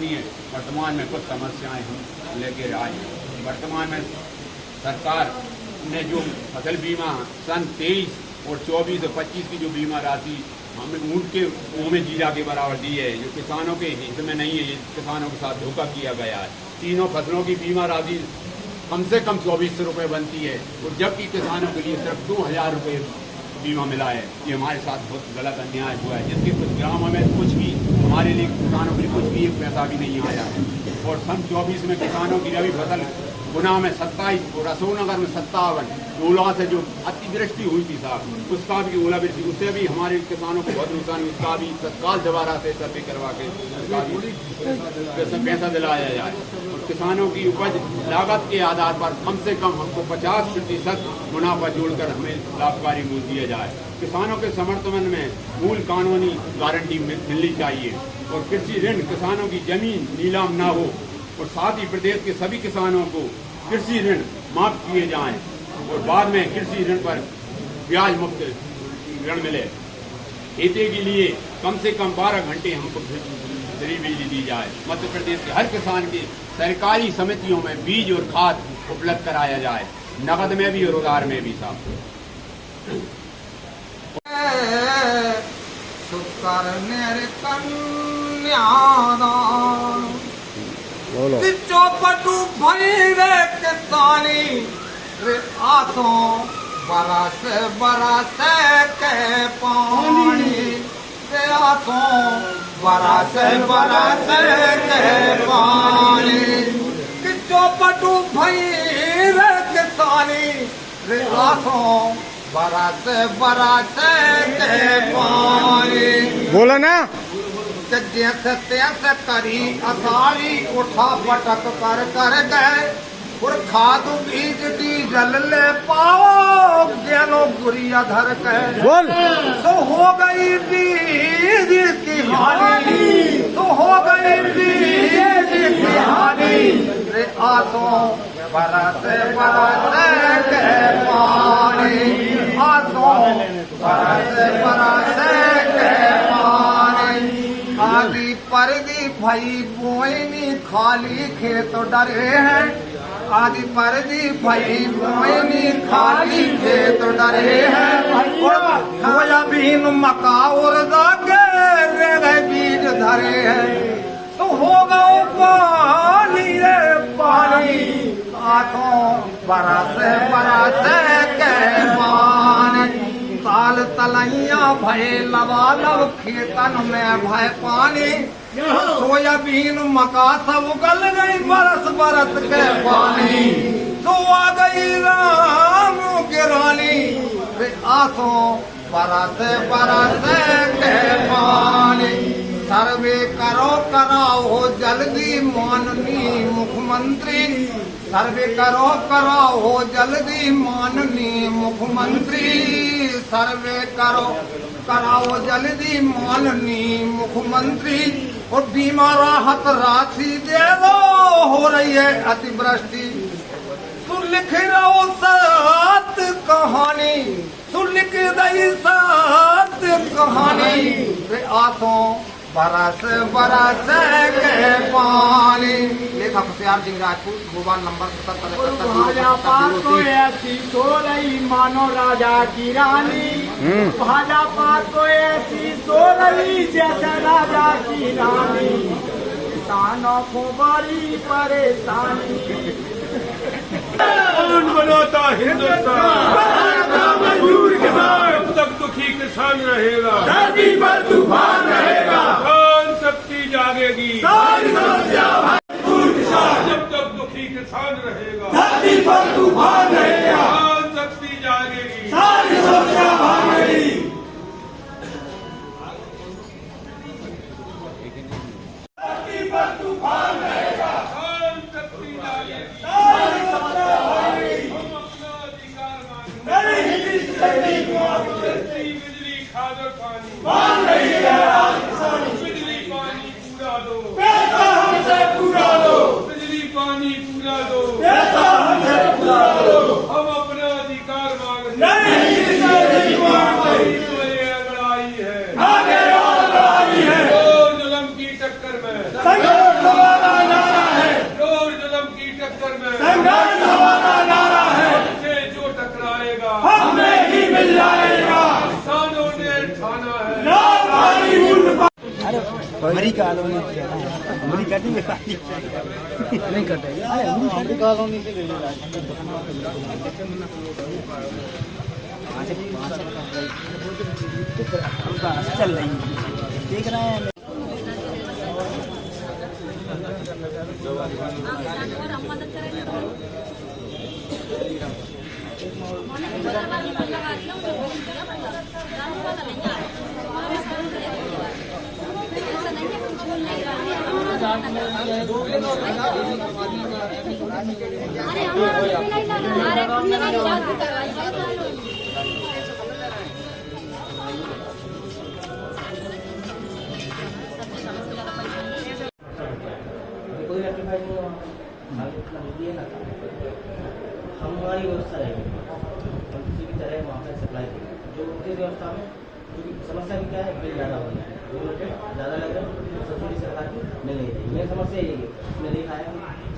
इसलिए वर्तमान में कुछ समस्याएं हम लेके आए हैं। वर्तमान में सरकार ने जो फसल बीमा सन 23 और 24 और 25 की जो बीमा राशि हमें ऊँट के मुँह में जीरा के बराबर दी है, जो किसानों के हित में नहीं है, ये किसानों के साथ धोखा किया गया है। तीनों फसलों की बीमा राशि कम से कम 2400 रुपये बनती है और जबकि किसानों के लिए सिर्फ 2000 रुपये बीमा मिला है। ये हमारे साथ बहुत गलत अन्याय हुआ है, जिसके कुछ ग्रामों में कुछ भी हमारे लिए किसानों के लिए कुछ भी एक पैसा भी नहीं आया है। और सन 24 में किसानों की रबी फसल गुना में 27 और अशोकनगर में 57 ओला से जो अतिवृष्टि हुई थी साहब, उसका भी ओलावृष्टि, उससे भी हमारे किसानों को बहुत नुकसान, उसका भी तत्काल दोबारा से सर्वे करवा के उसका भी पैसा दिलाया जाए और किसानों की उपज लागत के आधार पर कम से कम हमको 50% मुनाफा जोड़कर हमें लाभकारी मूल्य दिया जाए। किसानों के समर्थन में मूल कानूनी गारंटी मिलनी चाहिए और कृषि ऋण किसानों की जमीन नीलाम ना हो और साथ ही प्रदेश के सभी किसानों को कृषि ऋण माफ किए जाएं और बाद में कृषि ऋण पर ब्याज मुक्त ऋण मिले। खेती के लिए कम से कम 12 घंटे हमको फ्री बिजली दी जाए। मध्य प्रदेश के हर किसान की सरकारी समितियों में बीज और खाद उपलब्ध कराया जाए, नकद में भी और उधार में भी साहब। चौपटू भई रे किसानी रे आसों बरस बरस के पानी रे आसों बरस बरस के पानी कि चौपटू भई रे किसानी रे आसों बरस बरस के पानी। बोला ना जैसे तैसे करी असारी उठा पटक कर गए और खाद बीज डीजल ले पाओ गेलो गुरिया धर के बोल तो हो गई बीज की हानि, तो हो गई बीज की हानि रे आसों बरस बरस के पानी, आसों बरस बरस के पानी। आदि परदी भई बोईनी खाली खेत डरे हैं, आदि परदी भई बोईनी खाली खेत डरे हैं और सोयाबीन मक्का और दागे रे बीज धरे हैं तो होगा पानी रे पानी, आंखों बरस बरस के पानी। ताल तलैया भय लबालब खेतन में भय पानी, सोयाबीन मका सब गल गई बरस बरस के पानी। तो आ गई राम की रानी आंखों बरस बरस के पानी। सर्वे करो कराओ जल्दी माननीय मुख्यमंत्री, सर्वे करो कराओ जल्दी माननीय मुख्यमंत्री, सर्वे करो कराओ जल्दी माननीय मुख्यमंत्री और बीमा राहत राशि दे दो, हो रही है अतिवृष्टि। सुन लिख रहो सात कहानी, सुन लिख दई सात कहानी रे आंखों बरस बरस के पानी। लेखक होशियार सिंह राजपूत, मोबाइल नंबर 77 ऐसी सो रही मानो राजा की रानी, भाजपा को ऐसी सो रही जैसे राजा की रानी, किसानों को बड़ी परेशानी। बनाता हिंदुस्तान मजदूर किसान, जब तक दुखी किसान रहेगा धरती पर तूफान रहेगा, किसान शक्ति जागेगी सारी समस्या मजदूर किसान, जब तक दुखी किसान रहेगा धरती पर तूफान रहेगा, किसान शक्ति जागेगी सारी समस्या भागेगी। धरती पर तूफान रहेगा, किसान शक्ति जागेगी सारी समस्या भागेगी। हम अपना अधिकार मांगेंगे, बिजली खाद और पानी मांग रही है आज किसानी, बिजली पानी पूरा दो, पैसा हमसे पूरा हमारी कॉलोनी हमारी कटी नहीं कटेगी हमारी कॉलोनी से ले चल रही देख रहे हैं हमारी व्यवस्था रहेगी हम किसी भी तरह वहाँ पर सप्लाई करेंगे जो उनकी व्यवस्था में क्योंकि समस्या भी क्या है बिल ज़्यादा हो रहा है ज़्यादा लग रहा है सब्सिडी सरकार की मिल नहीं रही मेरी समस्या यही है मैंने देखा है